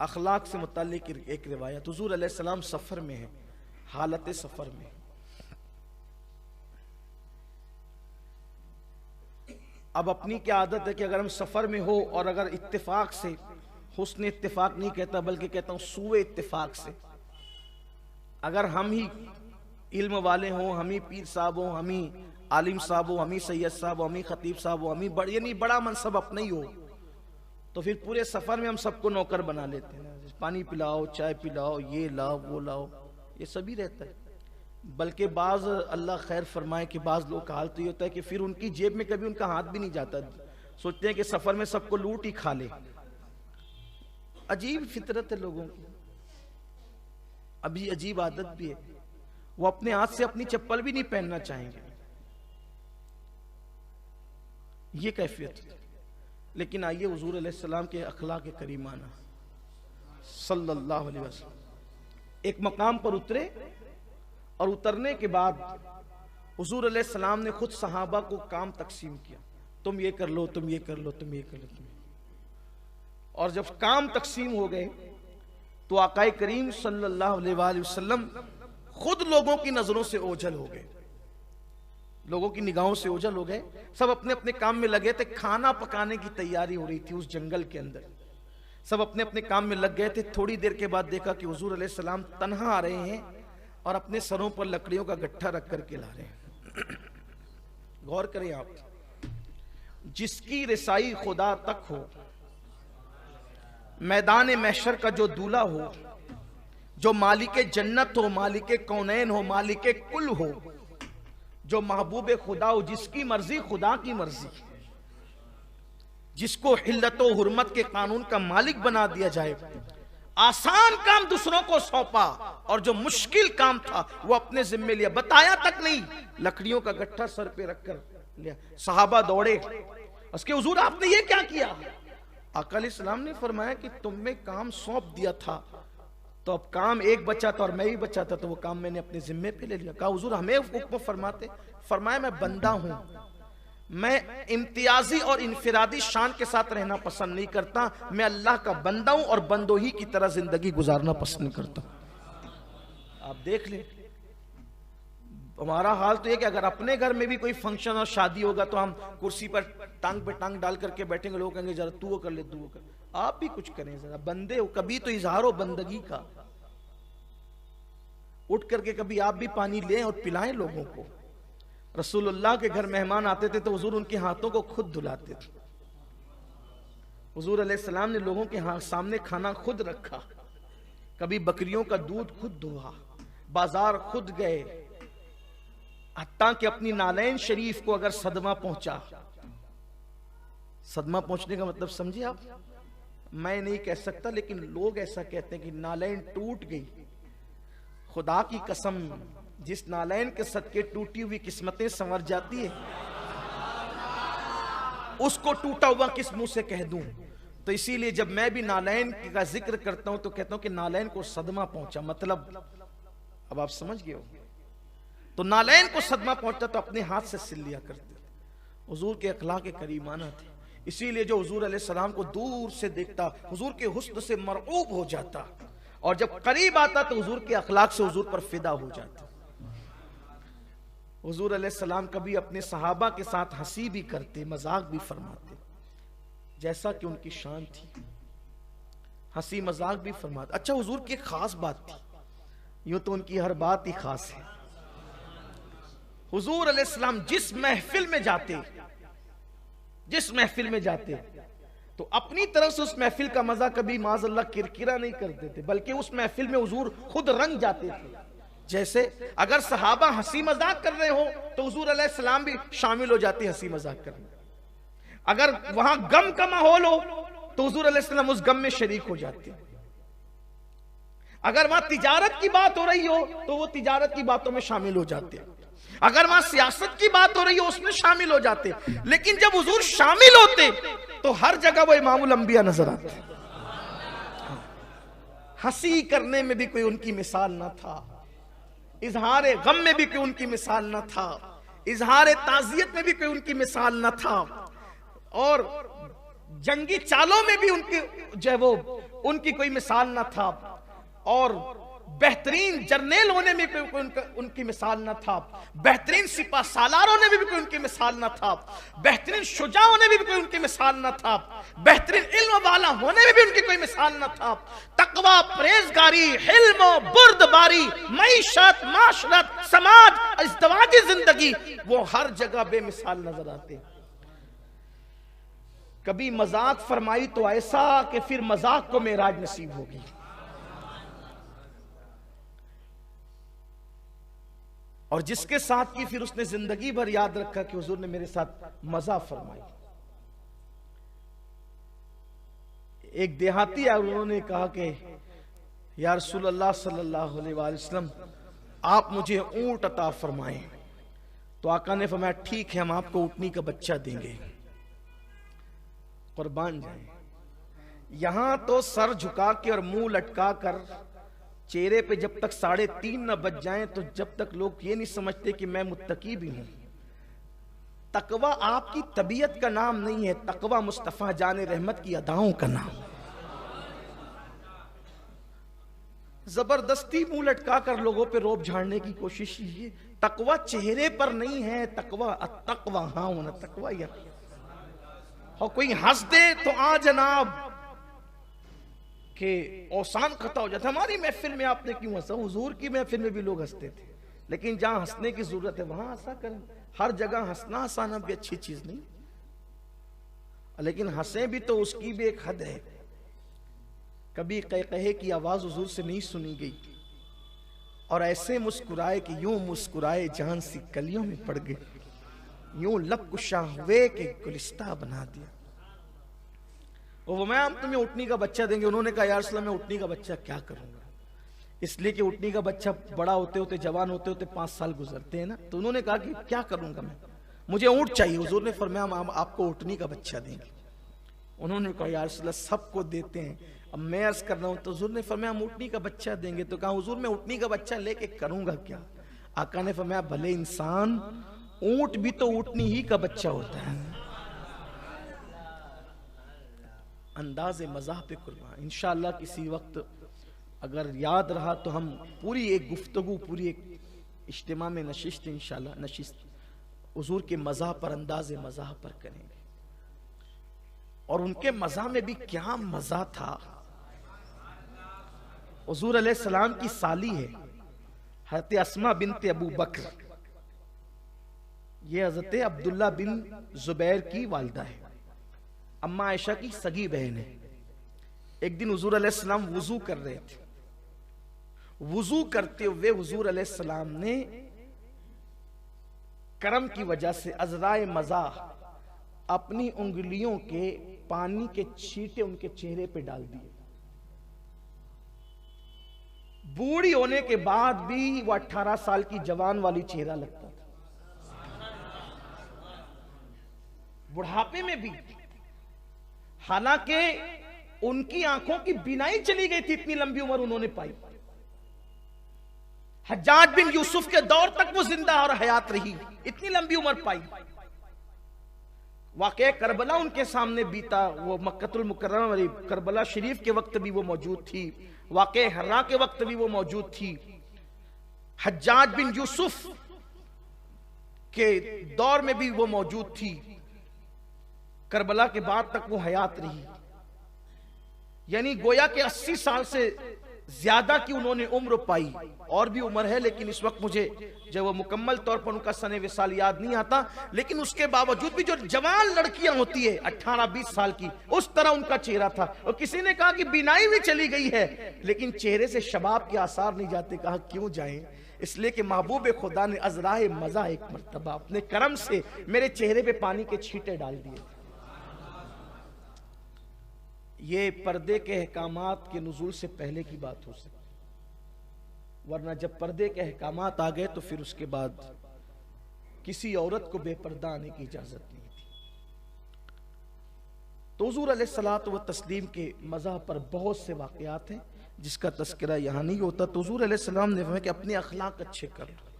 अखलाक से मुताल्लिक एक रिवायत, हुजूर अलैहिस्सलाम सफर में है, हालत सफर में। अब अपनी क्या आदत है कि अगर हम सफर में हो और अगर इत्तेफाक से, हुस्न इत्तेफाक नहीं कहता बल्कि कहता हूं सूए इत्तेफाक से, अगर हम ही इल्म वाले हों, हम ही पीर साहब हों, हम ही आलिम साहब हो, हम ही सैयद साहब हो, हम ही खतीब साहब हो, हम ही यानी बड़ा मनसब अपना ही हो, तो फिर पूरे सफर में हम सबको नौकर बना लेते हैं। पानी पिलाओ, चाय पिलाओ, ये लाओ वो लाओ, ये सभी रहता है। बल्कि बाज अल्लाह खैर फरमाए कि बाज लोग का हाल तो ये होता है कि फिर उनकी जेब में कभी उनका हाथ भी नहीं जाता, सोचते हैं कि सफर में सबको लूट ही खा ले। अजीब फितरत है लोगों की, अभी अजीब आदत भी है, वो अपने हाथ से अपनी चप्पल भी नहीं पहनना चाहेंगे, ये कैफियत। लेकिन आइए हुजूर अलैहिस्सलाम के अखलाक करीमाना सल्लल्लाहु अलैहि वसल्लम एक मकाम पर उतरे और उतरने के बाद हुजूर अलैहिस्सलाम ने खुद सहाबा को काम तकसीम किया, तुम ये कर लो, तुम ये कर लो, तुम ये कर लो, तुम। और जब काम तकसीम हो गए तो आकाए करीम सल्लल्लाहु अलैहि वसल्लम खुद लोगों की नजरों से ओझल हो गए, लोगों की निगाहों से ओझल हो गए। सब अपने अपने काम में लगे थे, खाना पकाने की तैयारी हो रही थी उस जंगल के अंदर, सब अपने अपने काम में लग गए थे। थोड़ी देर के बाद देखा कि हुजूर अलैहिस्सलाम तन्हा आ रहे हैं और अपने सरों पर लकड़ियों का गट्ठा रख करके ला रहे हैं। गौर करें आप, जिसकी रिसाई खुदा तक हो, मैदान महशर का जो दूल्हा हो, जो मालिके जन्नत हो, मालिके कौनैन हो, मालिके कुल हो, जो महबूब खुदा हो, जिसकी मर्जी खुदा की मर्जी, जिसको हिल्लत व हुर्मत के कानून का मालिक बना दिया जाए, आसान काम दूसरों को सौंपा और जो मुश्किल काम था वो अपने जिम्मे लिया, बताया तक नहीं, लकड़ियों का गट्ठा सर पे रखकर लिया। सहाबा दौड़े, उसके हुजूर आपने ये क्या किया? आका अलैहिस्सलाम ने फरमाया कि तुम्हें काम सौंप दिया था तो अब काम एक बचा था और मैं ही बचा था, तो वो काम मैंने अपने जिम्मे पे ले लिया। कहा हुजूर हमें हुक्म फरमाते? फरमाया मैं बंदा हूं, मैं इम्तियाजी और इनफिरादी शान के साथ रहना पसंद नहीं करता, मैं अल्लाह का बंदा हूं और बंदोही की तरह जिंदगी गुजारना पसंद करता। आप देख ले, हमारा हाल तो ये कि अगर अपने घर में भी कोई फंक्शन और शादी होगा तो हम कुर्सी पर टांग पे टांग डाल करके बैठेंगे, लोग कहेंगे जरा तू वो कर ले, तू वो कर। आप भी कुछ करें, जरा बंदे हो, कभी तो इजहार हो बंदगी का, उठ करके कभी आप भी पानी लें और पिलाएं लोगों को। रसूलुल्लाह के घर मेहमान आते थे तो हुजूर उनके हाथों को खुद धुलाते थे। हुजूर अलैहिस्सलाम ने लोगों के सामने खाना खुद रखा, कभी बकरियों का दूध खुद दुहा, बाजार खुद गए, हत्ता कि अपनी नालैन शरीफ को अगर सदमा पहुंचा, सदमा पहुंचने का मतलब समझिए आप, मैं नहीं कह सकता लेकिन लोग ऐसा कहते हैं कि नालैन टूट गई। खुदा की कसम, जिस नालैन के सदके टूटी हुई किस्मतें संवर जाती है, उसको टूटा हुआ किस मुंह से कह दूं? तो इसीलिए जब मैं भी नालैन का जिक्र करता हूं तो कहता हूं कि नालैन को सदमा पहुंचा, मतलब अब आप समझ गए हो। तो नालैन को सदमा पहुंचता तो अपने हाथ से सिल लिया करते थे। हुजूर के अखलाक करीमाना थे, इसीलिए जो हुजूर अलैहिस्सलाम को दूर से देखता हुजूर के हुस्न से मरऊब हो जाता और जब करीब आता तो हुजूर के अखलाक से हुजूर पर फिदा हो जाता। हुजूर अलैहिस्सलाम कभी अपने सहाबा के साथ हंसी भी करते, मजाक भी फरमाते, जैसा कि उनकी शान थी, हंसी मजाक भी फरमाते। अच्छा, हुजूर की खास बात थी, यूं तो उनकी हर बात ही खास है। हुजूर अलैहिस्सलाम जिस महफिल में जाते, जिस महफिल में जाते तो अपनी तरफ से उस महफिल का मजा कभी माज़अल्लाह किरकिरा नहीं करते थे, बल्कि उस महफिल में हुजूर खुद रंग जाते थे। जैसे अगर सहाबा हंसी मजाक कर रहे हो तो हुजूर अलैहिस्सलाम भी शामिल हो जाते हंसी मजाक करने। अगर वहां गम का माहौल हो तो हुजूर अलैहिस्सलाम उस गम में शरीक हो जाते। अगर वहां तिजारत की बात हो रही हो तो वो तिजारत की बातों में शामिल हो जाते। अगर वहां सियासत की बात हो रही हो उसमें शामिल हो जाते। लेकिन जब हुजूर शामिल होते तो हर जगह वो इमामुल अंबिया नजर आते। हंसी करने में भी कोई उनकी मिसाल ना था, इजहार गम में भी कोई उनकी मिसाल ना था, इजहार ताजियत में भी कोई उनकी मिसाल ना था, और जंगी चालों में भी उनकी जो है वो उनकी कोई मिसाल ना था, और बेहतरीन जर्नेल होने में कोई उनकी मिसाल न था, बेहतरीन सिपा सालार होने में भी कोई उनकी मिसाल न था, बेहतरीन शुजा होने में भी कोई उनकी मिसाल न था, बेहतरीन इल्म वाला होने में भी उनकी कोई मिसाल न था। तकवा, परहेजगारी, हिल्म, बुर्दबारी, मईशत, माशरत, समाज, इज़्दिवाजी जिंदगी, वो हर जगह बेमिसाल नजर आते। कभी मजाक फरमाई तो ऐसा कि फिर मजाक को मेराज नसीब होगी। और जिसके साथ की फिर उसने जिंदगी भर याद रखा कि हुजूर ने मेरे साथ मजा फरमाई। एक देहाती आए, उन्होंने कहा कि या रसूल अल्लाह सल्लल्लाहु अलैहि वसल्लम, आप मुझे ऊंट अता फरमाएं। तो आका ने फरमाया ठीक है, हम आपको ऊँटनी का बच्चा देंगे, कुर्बान जाए। यहां तो सर झुका के और मुंह लटका कर चेहरे पे जब तक 3:30 न बज जाएं, तो जब तक लोग ये नहीं समझते कि मैं मुत्तकी भी हूं। तकवा आपकी तबीयत का नाम नहीं है, तकवा मुस्तफा जाने रहमत की अदाओं का नाम। जबरदस्ती मुंह लटका कर लोगों पे रोब झाड़ने की कोशिश कीजिए। तकवा चेहरे पर नहीं है, तकवा तकवा हाँ होना तकवा। या और कोई हंस दे तो आ जनाब के औसान खता हो जाता। हमारी महफिल में आपने क्यों हंसा? हुजूर की महफिल में भी लोग हंसते थे, लेकिन जहां हंसने की जरूरत है वहां हंसा करें। हर जगह हंसना हंसाना भी अच्छी चीज नहीं, लेकिन हंसे भी तो उसकी भी एक हद है। कभी कहे की आवाज हुजूर से नहीं सुनी गई और ऐसे मुस्कुराए कि यूं मुस्कुराए जान सी कलियों में पड़ गए, यूं लब कुशा हुए कि गुलिस्ता बना दिया। वो मैं हम तुम्हें ऊँटनी का बच्चा देंगे। उन्होंने कहा यार सलाम, मैं ऊँटनी का बच्चा क्या करूंगा? इसलिए कि ऊँटनी का बच्चा बड़ा होते होते जवान होते होते 5 साल गुजरते हैं ना। तो उन्होंने कहा कि क्या करूंगा मैं, मुझे ऊँट चाहिए। हुजूर ने फरमाया हम आपको ऊँटनी का बच्चा देंगे। उन्होंने कहा यार सलाम सबको देते हैं, अब मैं अर्ज कर रहा हूं। तो हुजूर ने फरमाया हम ऊँटनी का बच्चा देंगे। तो कहा हुजूर मैं ऊँटनी का बच्चा लेके करूंगा क्या? आका ने फरमाया भले इंसान, ऊँट भी तो ऊँटनी ही का बच्चा होता है। अंदाज़े मज़ाह पे कुर्बान। इंशाअल्लाह किसी वक्त अगर याद रहा तो हम पूरी एक गुफ्तगू, पूरी एक इज्तिमा में नशिस्त, इंशाअल्लाह नशिस्त हुजूर के मज़ाह पर, अंदाज़े मज़ाह पर करेंगे। और उनके मज़ाह में भी क्या मज़ा था। हुजूर अलैहिस्सलाम की साली है हज़रत अस्मा बिनते अबू बकर, ये हज़रत अब्दुल्ला बिन जुबैर की वालिदा है, अम्मा आयशा की सगी बहन है। एक दिन हुजूर अलैहिस्सलाम वुजू कर रहे थे। वुजू करते हुए हुजूर अलैहिस्सलाम ने करम की वजह से अज़राए मज़ा अपनी उंगलियों के पानी के छींटे उनके चेहरे पे डाल दिए। बूढ़ी होने के बाद भी वो 18 साल की जवान वाली चेहरा लगता था, बुढ़ापे में भी। हालांकि उनकी आंखों की बीनाई चली गई थी, इतनी लंबी उम्र उन्होंने पाई। हज्जाज बिन यूसुफ के दौर तक वो जिंदा और हयात रही, इतनी लंबी उम्र पाई। वाक़या करबला उनके सामने बीता, वो मक्कतुल मुकर्रमा वाली करबला शरीफ के वक्त भी वो मौजूद थी, वाक़या हर्रा के वक्त भी वो मौजूद थी, हज्जाज बिन यूसुफ के दौर में भी वो मौजूद थी, करबला के बाद तक वो हयात रही। यानी गोया के 80 साल से ज्यादा की उन्होंने उम्र पाई। और भी उम्र है, लेकिन इस वक्त मुझे जब वो मुकम्मल तौर पर उनका सने विसाल याद नहीं आता, लेकिन उसके बावजूद भी जो जवान लड़कियां होती है 18-20 साल की, उस तरह उनका चेहरा था। और किसी ने कहा कि बीनाई भी चली गई है, लेकिन चेहरे से शबाब के आसार नहीं जाते। कहा क्यों जाएं? इसलिए कि महबूब खुदा ने अज़राए मज़ा एक मर्तबा अपने करम से मेरे चेहरे पे पानी के छींटे डाल दिए। ये पर्दे के अहकामात के नुज़ूल से पहले की बात हो सकती, वरना जब पर्दे के अहकामात आ गए तो फिर उसके बाद किसी औरत को बेपर्दा आने की इजाजत नहीं थी। तो हुज़ूर अलैहिस्सलातु व तस्लीम के मज़ाह पर बहुत से वाक़यात हैं जिसका तज़किरा यहाँ नहीं होता। तो हुज़ूर अलैहिस्सलाम ने फरमाया कि अपने अखलाक अच्छे कर लो।